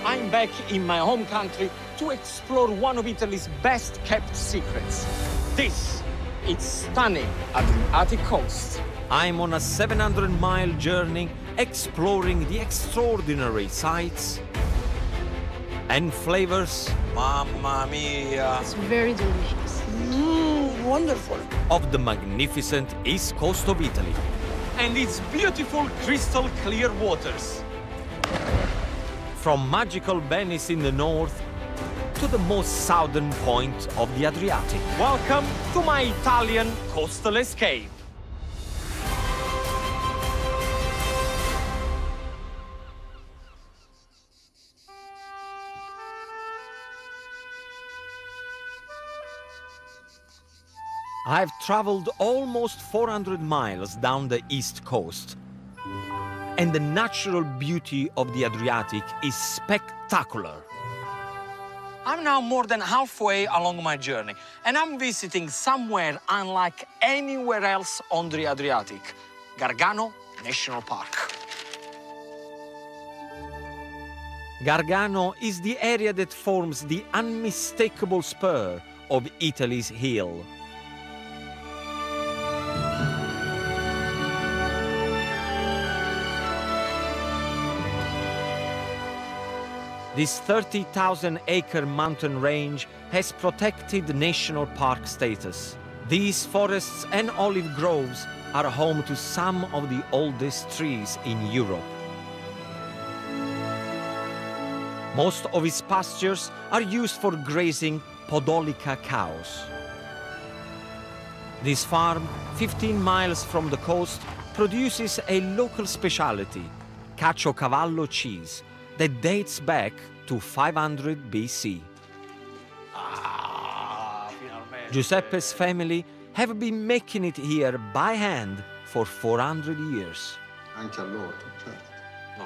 I'm back in my home country to explore one of Italy's best-kept secrets. This, it's stunning Adriatic coast. I'm on a 700-mile journey exploring the extraordinary sights and flavors. Mamma mia! It's very delicious. Wonderful. Of the magnificent east coast of Italy and its beautiful crystal clear waters. From magical Venice in the north to the most southern point of the Adriatic. Welcome to my Italian coastal escape. I've traveled almost 400 miles down the east coast. And the natural beauty of the Adriatic is spectacular. I'm now more than halfway along my journey, and I'm visiting somewhere unlike anywhere else on the Adriatic, Gargano National Park. Gargano is the area that forms the unmistakable spur of Italy's hill. This 30,000-acre mountain range has protected national park status. These forests and olive groves are home to some of the oldest trees in Europe. Most of its pastures are used for grazing Podolica cows. This farm, 15 miles from the coast, produces a local specialty, Caciocavallo cheese, that dates back to 500 BC. Giuseppe's family have been making it here by hand for 400 years. Anche a loro, certo. No.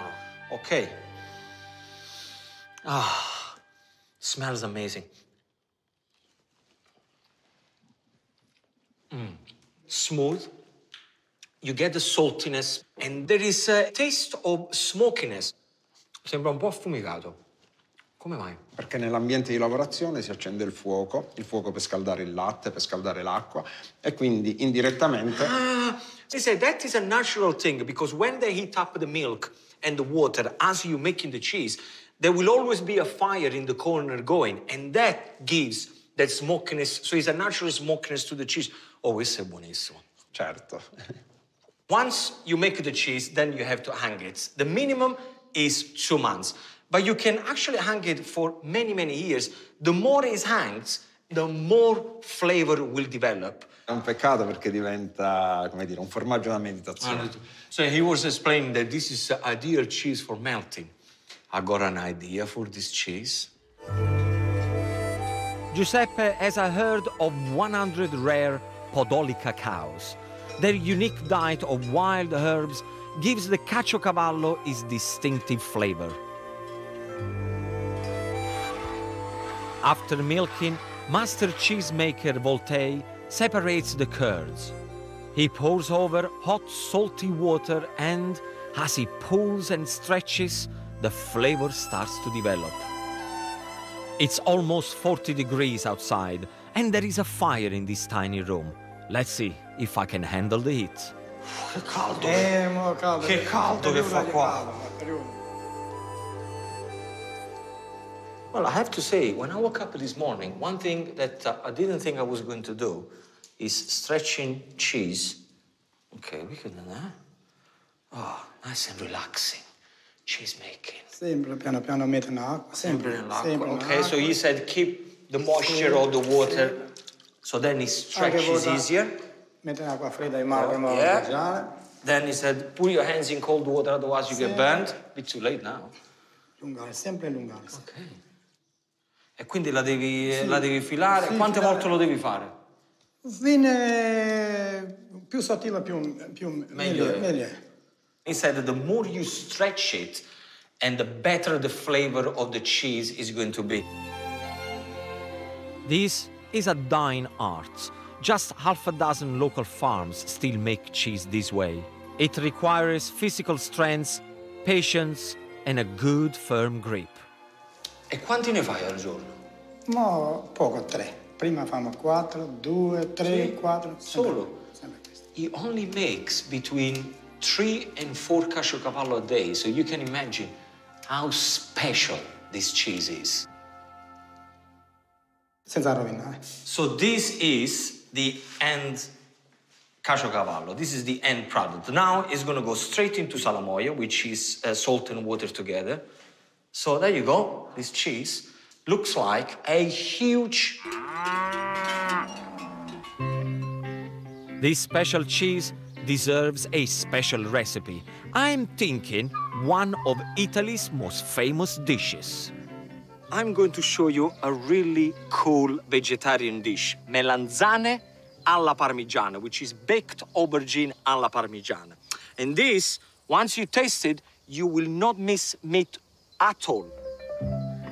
Okay. Smells amazing. Smooth. You get the saltiness, and there is a taste of smokiness. Sembra un po' affumicato. Come mai? Perché nell'ambiente di lavorazione si accende il fuoco per scaldare il latte, per scaldare l'acqua, e quindi indirettamente... They say that is a natural thing, because when they heat up the milk and the water as you're making the cheese, there will always be a fire in the corner going, and that gives that smokiness, so it's a natural smokiness to the cheese. Oh, questo è buonissimo. Certo. Once you make the cheese, then you have to hang it. The minimum is 2 months. But you can actually hang it for many, many years. The more it hangs, the more flavor will develop. È un peccato perché diventa, come dire, un formaggio da meditazione. So he was explaining that this is the ideal cheese for melting. I got an idea for this cheese. Giuseppe has a herd of 100 rare Podolica cows. Their unique diet of wild herbs gives the Caciocavallo its distinctive flavor. After milking, master cheesemaker Voltaire separates the curds. He pours over hot, salty water, and as he pulls and stretches, the flavor starts to develop. It's almost 40 degrees outside, and there is a fire in this tiny room. Let's see if I can handle the heat. Che caldo! Che caldo che fa qua! Well, I have to say, when I woke up this morning, one thing that I didn't think I was going to do is stretching cheese. Okay, we can do that. Oh, nice and relaxing. Cheese making. Sempre piano piano mettere l'acqua. Sempre nell'acqua. Okay, so he said keep the moisture of the water, so then it stretches easier. Mettere l'acqua fredda in mare. Then he said put your hands in cold water, otherwise you get burned. It's too late now. Allungare, sempre allungare. Ok. E quindi la devi filare. Sì, quante volte lo devi fare? Più sottile, più meglio. He said that the more you stretch it, and the better the flavor of the cheese is going to be. This is a dying art. Just half a dozen local farms still make cheese this way. It requires physical strength, patience, and a good firm grip. E quanti ne fai al giorno? Ma poco, 3. Prima famo 4, 2, 3, 4. Solo? Sempre questo. He only makes between 3 and 4 caciocavallo a day, so you can imagine how special this cheese is. Senza rovinare. So this is the end caciocavallo. This is the end product. Now it's going to go straight into salamoia, which is salt and water together. So there you go. This cheese looks like a huge... This special cheese deserves a special recipe. I'm thinking one of Italy's most famous dishes. I'm going to show you a really cool vegetarian dish, melanzane alla parmigiana, which is baked aubergine alla parmigiana. And this, once you taste it, you will not miss meat at all.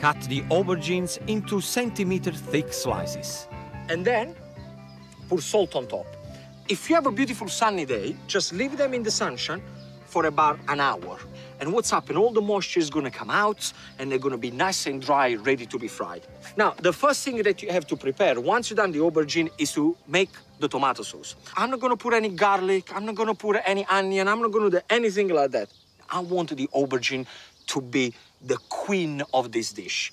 Cut the aubergines into centimeter-thick slices. And then, pour salt on top. If you have a beautiful sunny day, just leave them in the sunshine for about an hour. And what's happened? All the moisture is going to come out and they're going to be nice and dry, ready to be fried. Now, the first thing that you have to prepare once you've done the aubergine is to make the tomato sauce. I'm not going to put any garlic. I'm not going to put any onion. I'm not going to do anything like that. I want the aubergine to be the queen of this dish.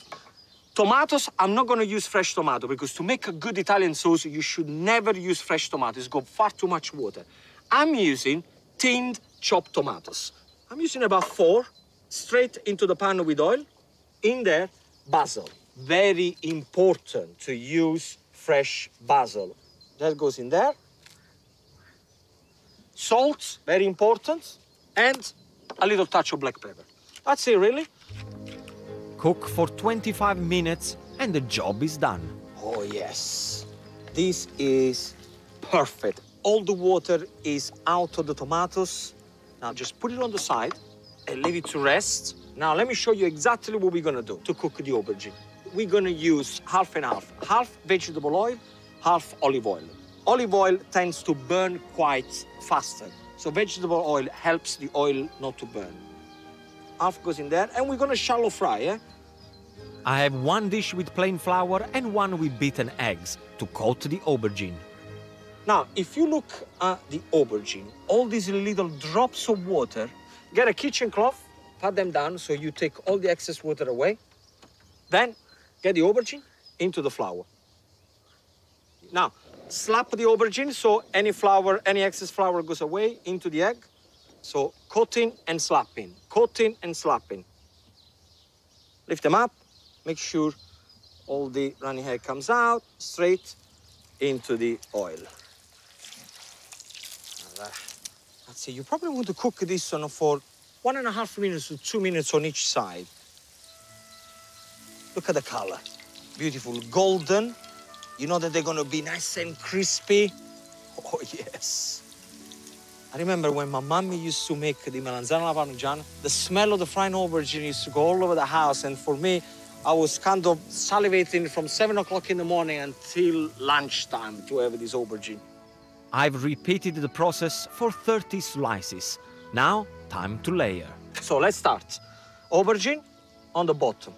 Tomatoes, I'm not going to use fresh tomato because to make a good Italian sauce, you should never use fresh tomatoes. It's got far too much water. I'm using tinned chopped tomatoes. I'm using about 4, straight into the pan with oil. In there, basil. Very important to use fresh basil. That goes in there. Salt, very important. And a little touch of black pepper. That's it, really. Cook for 25 minutes and the job is done. Oh, yes. This is perfect. All the water is out of the tomatoes. Now just put it on the side and leave it to rest. Now let me show you exactly what we're gonna do to cook the aubergine. We're gonna use half and half. Half vegetable oil, half olive oil. Olive oil tends to burn quite faster. So vegetable oil helps the oil not to burn. Half goes in there and we're gonna shallow fry, eh? I have one dish with plain flour and one with beaten eggs to coat the aubergine. Now, if you look at the aubergine, all these little drops of water, get a kitchen cloth, pat them down so you take all the excess water away. Then get the aubergine into the flour. Now, slap the aubergine so any flour, any excess flour goes away into the egg. So coating and slapping, coating and slapping. Lift them up, make sure all the runny hair comes out, straight into the oil. That's it. You probably want to cook this on for 1.5 minutes to 2 minutes on each side. Look at the color. Beautiful, golden. You know that they're gonna be nice and crispy. Oh, yes. I remember when my mommy used to make the melanzane alla parmigiana, the smell of the fried aubergine used to go all over the house. And for me, I was kind of salivating from 7 o'clock in the morning until lunchtime to have this aubergine. I've repeated the process for 30 slices. Now, time to layer. So let's start. Aubergine on the bottom.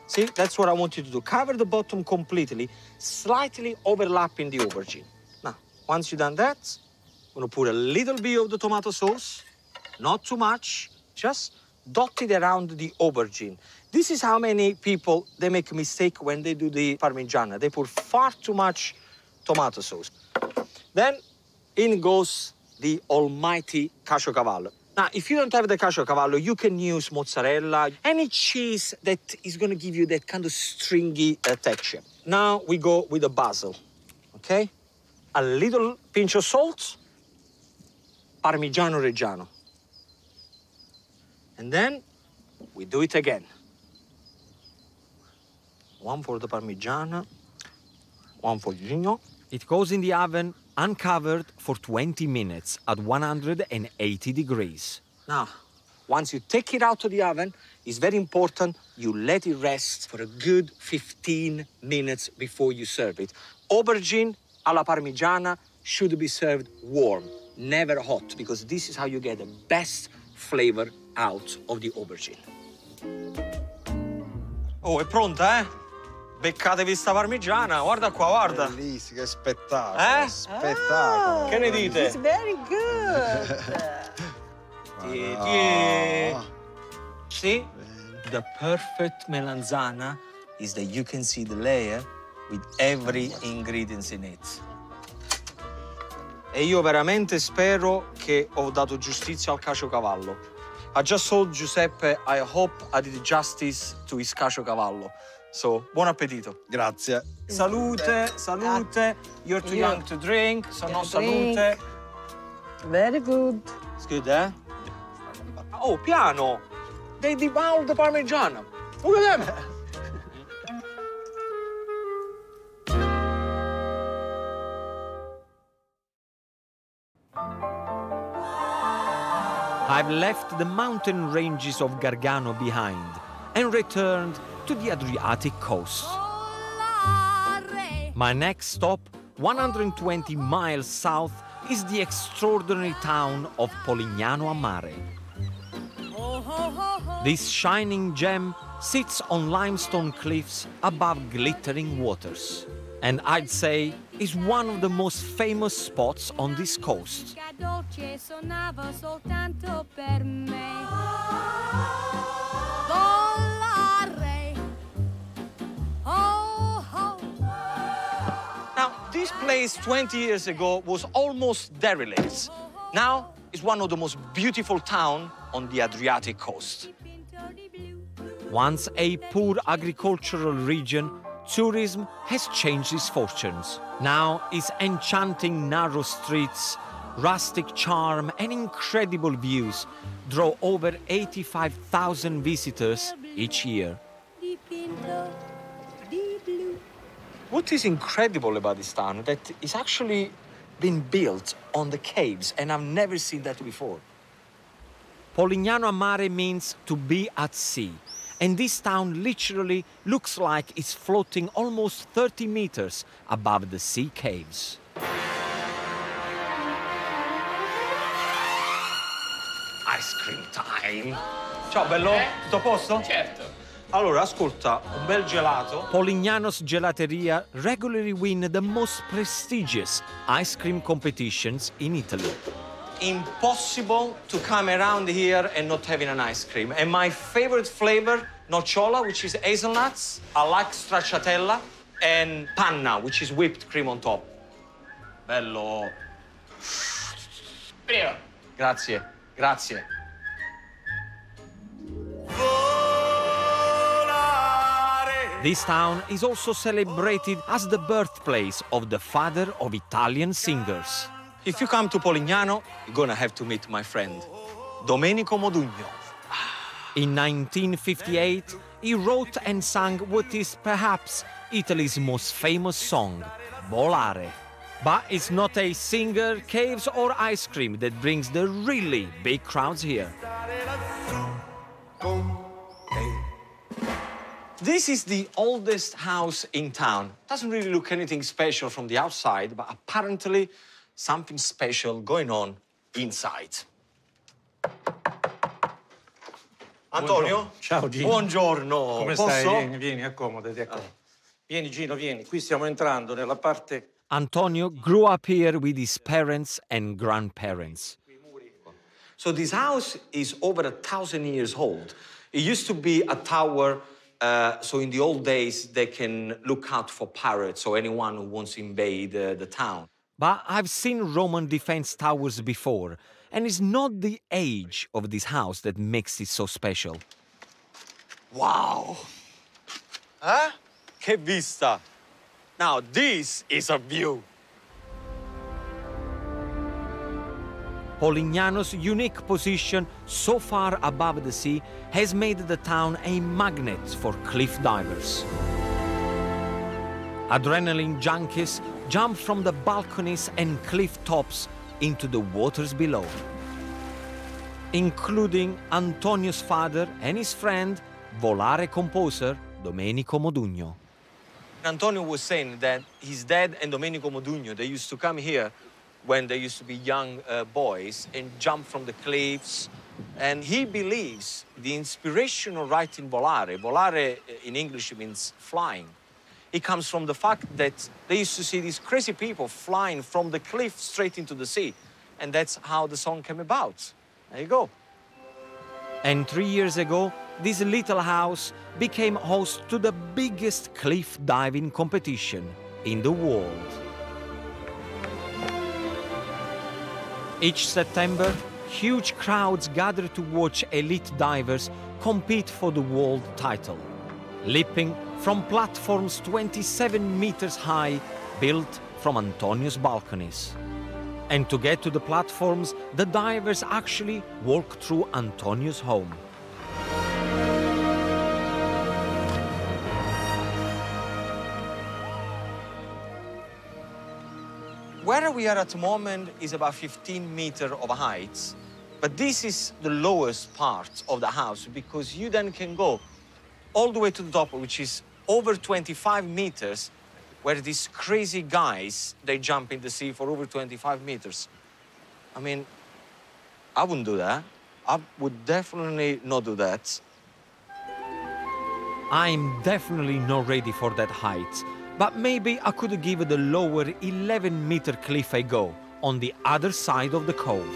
See, that's what I want you to do. Cover the bottom completely, slightly overlapping the aubergine. Now, once you've done that, I'm gonna put a little bit of the tomato sauce, not too much, just dot it around the aubergine. This is how many people, they make a mistake when they do the parmigiana. They put far too much tomato sauce. Then in goes the almighty caciocavallo. Now, if you don't have the caciocavallo, you can use mozzarella, any cheese that is going to give you that kind of stringy texture. Now we go with the basil, okay? A little pinch of salt, Parmigiano Reggiano. And then we do it again. One for the Parmigiana, one for Ginos. It goes in the oven uncovered for 20 minutes at 180 degrees. Now, once you take it out of the oven, it's very important you let it rest for a good 15 minutes before you serve it. Aubergine alla Parmigiana should be served warm, never hot, because this is how you get the best flavor out of the aubergine. Oh, è pronta, eh? Beccatevi sta parmigiana, guarda qua, guarda. Bellissimo, che spettacolo, spettacolo. Che ne dite? It's very good. See? The perfect melanzana is that you can see the layer with every ingredient in it. E io veramente spero che ho dato giustizia al caciocavallo. I just told Giuseppe I hope I did justice to his caciocavallo. So, buon appetito. Grazie. Salute, salute. You're too young to drink, so no salute. Very good. It's good, eh? Oh, piano. They devoured the parmigiana. Look at them. I've left the mountain ranges of Gargano behind and returned to the Adriatic coast. My next stop, 120 miles south, is the extraordinary town of Polignano a Mare. This shining gem sits on limestone cliffs above glittering waters, and I'd say is one of the most famous spots on this coast. Now, this place 20 years ago was almost derelict. Now, it's one of the most beautiful towns on the Adriatic coast. Once a poor agricultural region, tourism has changed its fortunes. Now its enchanting narrow streets, rustic charm and incredible views draw over 85,000 visitors each year. What is incredible about this town that it's actually been built on the caves, and I've never seen that before. Polignano a Mare means to be at sea, and this town literally looks like it's floating almost 30 meters above the sea caves. Ice cream time! Ciao bello, tutto a posto? Certo. Allora, ascolta, un bel gelato. Polignano's gelateria regularly win the most prestigious ice cream competitions in Italy. Impossible to come around here and not having an ice cream. And my favorite flavor, nocciola, which is hazelnuts. I like stracciatella. And panna, which is whipped cream on top. Bello. Prego. Grazie, grazie. This town is also celebrated as the birthplace of the father of Italian singers. If you come to Polignano, you're gonna have to meet my friend, Domenico Modugno. In 1958, he wrote and sang what is perhaps Italy's most famous song, Volare. But it's not a singer, caves or ice cream that brings the really big crowds here. This is the oldest house in town. Doesn't really look anything special from the outside, but apparently something special going on inside. Antonio? Ciao Gino. Buongiorno. Come Posso? stai? Vieni, accomodati, accomodati. Vieni Gino, vieni. Qui stiamo entrando nella parte... Antonio grew up here with his parents and grandparents. So this house is over 1,000 years old. It used to be a tower, so in the old days they can look out for pirates or anyone who wants to invade the town. But I've seen Roman defense towers before, and it's not the age of this house that makes it so special. Wow! Huh? Che vista! Now this is a view. Polignano's unique position so far above the sea has made the town a magnet for cliff divers. Adrenaline junkies jump from the balconies and cliff tops into the waters below, including Antonio's father and his friend, Volare composer Domenico Modugno. Antonio was saying that his dad and Domenico Modugno, they used to come here when they used to be young boys and jump from the cliffs And he believes the inspiration of writing volare, volare in English means flying, it comes from the fact that they used to see these crazy people flying from the cliff straight into the sea. And that's how the song came about. There you go. And 3 years ago, this little house became host to the biggest cliff diving competition in the world. Each September, huge crowds gather to watch elite divers compete for the world title, leaping from platforms 27 meters high, built from Antonio's balconies. And to get to the platforms, the divers actually walk through Antonio's home. Where we are at the moment is about 15 meters of height, but this is the lowest part of the house because you then can go all the way to the top, which is over 25 meters, where these crazy guys, they jump in the sea for over 25 meters. I mean, I wouldn't do that. I would definitely not do that. I'm definitely not ready for that height, but maybe I could give the lower 11-meter cliff a go on the other side of the cove.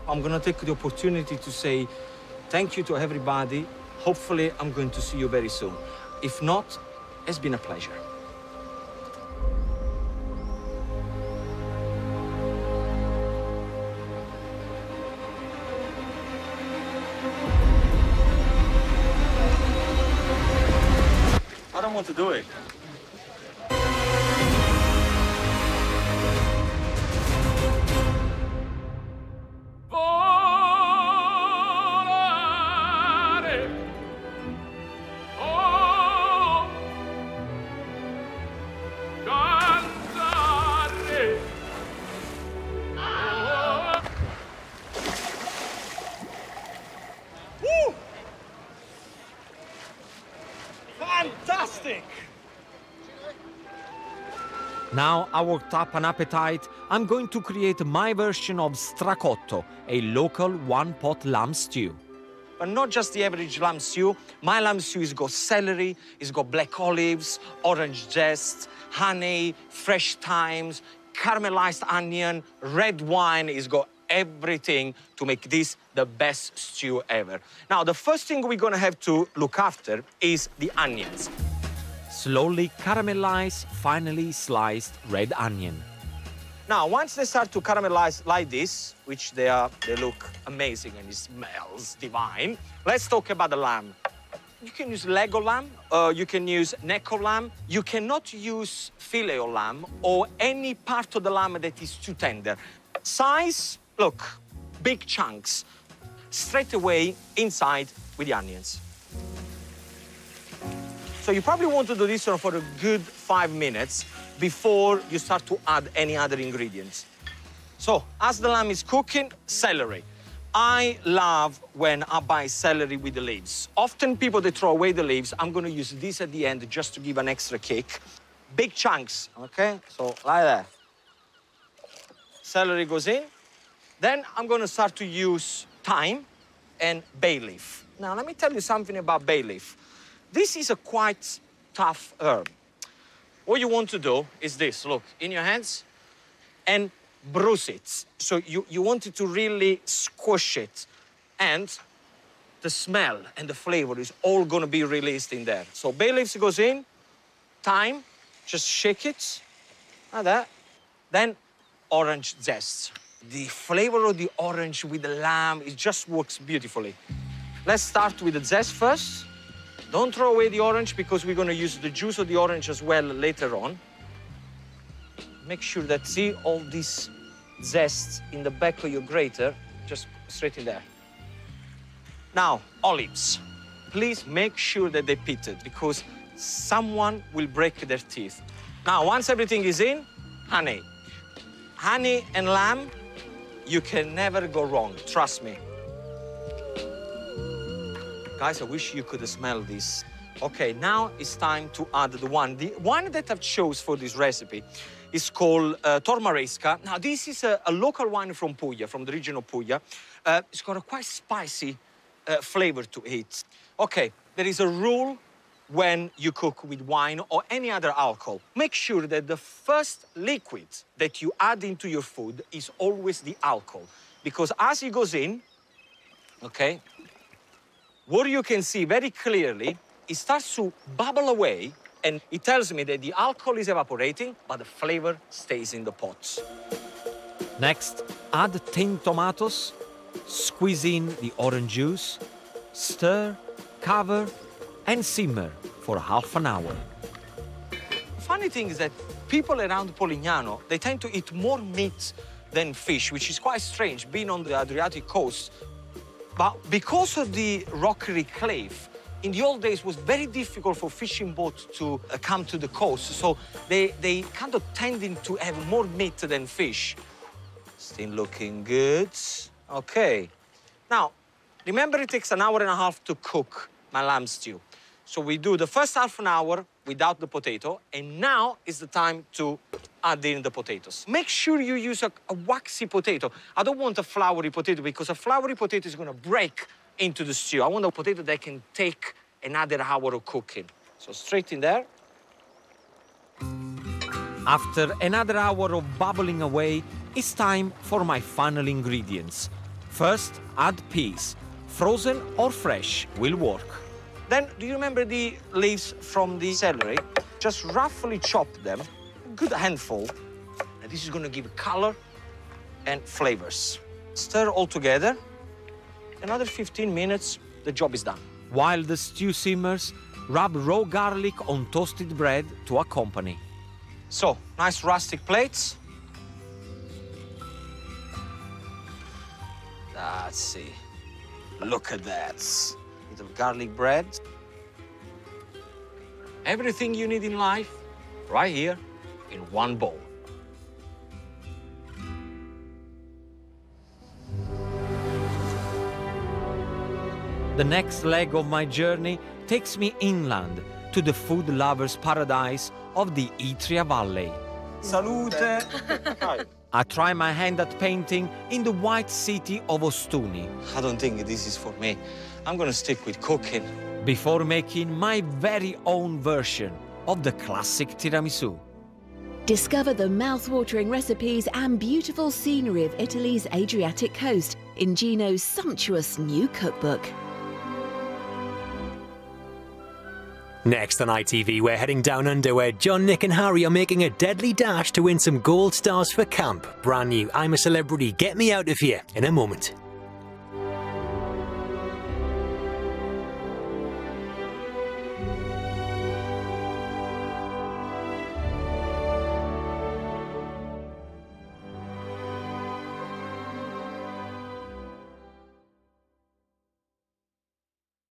I'm gonna take the opportunity to say thank you to everybody. Hopefully, I'm going to see you very soon. If not, it's been a pleasure. I don't want to do it. Fantastic! Now I worked up an appetite, I'm going to create my version of stracotto, a local one-pot lamb stew. But not just the average lamb stew. My lamb stew has got celery, it's got black olives, orange zest, honey, fresh thymes, caramelized onion, red wine. It's got everything to make this the best stew ever. Now, the first thing we're gonna have to look after is the onions. Slowly caramelize finely sliced red onion. Now, once they start to caramelize like this, which they look amazing and it smells divine, let's talk about the lamb. You can use leg of lamb, you can use neck of lamb. You cannot use fillet of lamb or any part of the lamb that is too tender. Size, look, big chunks, straight away inside with the onions. So you probably want to do this one for a good 5 minutes before you start to add any other ingredients. So, as the lamb is cooking, celery. I love when I buy celery with the leaves. Often people, they throw away the leaves. I'm gonna use this at the end just to give an extra kick. Big chunks, okay? So, like that. Celery goes in. Then I'm gonna start to use thyme and bay leaf. Now, let me tell you something about bay leaf. This is a quite tough herb. What you want to do is this, look, in your hands, and bruise it. So you want it to really squish it. And the smell and the flavor is all gonna be released in there. So bay leaves goes in, thyme, just shake it, like that. Then orange zest. The flavor of the orange with the lamb, it just works beautifully. Let's start with the zest first. Don't throw away the orange because we're gonna use the juice of the orange as well later on. Make sure that, see all this zest in the back of your grater, just straight in there. Now, olives. Please make sure that they're pitted because someone will break their teeth. Now, once everything is in, honey. Honey and lamb, you can never go wrong, trust me. Guys, I wish you could smell this. Okay, now it's time to add the one. The one that I've chose for this recipe is called Tormaresca. Now, this is a local wine from Puglia, from the region of Puglia. It's got a quite spicy flavor to it. Okay, there is a rule when you cook with wine or any other alcohol. Make sure that the first liquid that you add into your food is always the alcohol. Because as it goes in, okay, what you can see very clearly, it starts to bubble away, and it tells me that the alcohol is evaporating, but the flavor stays in the pots. Next, add tinned tomatoes, squeeze in the orange juice, stir, cover, and simmer for half an hour. Funny thing is that people around Polignano, they tend to eat more meat than fish, which is quite strange, being on the Adriatic coast. But because of the rocky relief, in the old days, it was very difficult for fishing boats to come to the coast, so they kind of tending to have more meat than fish. Still looking good. Okay. Now, remember it takes an hour and a half to cook my lamb stew. So we do the first half an hour without the potato, and now is the time to add in the potatoes. Make sure you use a waxy potato. I don't want a floury potato, because a floury potato is gonna break into the stew. I want a potato that can take another hour of cooking. So straight in there. After another hour of bubbling away, it's time for my final ingredients. First, add peas. Frozen or fresh will work. Then, do you remember the leaves from the celery? Just roughly chop them, a good handful. And this is gonna give color and flavors. Stir all together. Another 15 minutes, the job is done. While the stew simmers, rub raw garlic on toasted bread to accompany. So, nice rustic plates. Let's see. Look at that. Bit of garlic bread. Everything you need in life, right here, in one bowl. The next leg of my journey takes me inland to the food lovers' paradise of the Etria Valley. Salute! I try my hand at painting in the white city of Ostuni. I don't think this is for me. I'm gonna stick with cooking. Before making my very own version of the classic tiramisu. Discover the mouth-watering recipes and beautiful scenery of Italy's Adriatic coast in Ginos' sumptuous new cookbook. Next on ITV, we're heading down under where John, Nick and Harry are making a deadly dash to win some gold stars for camp. Brand new I'm a Celebrity, Get Me Out of Here in a moment.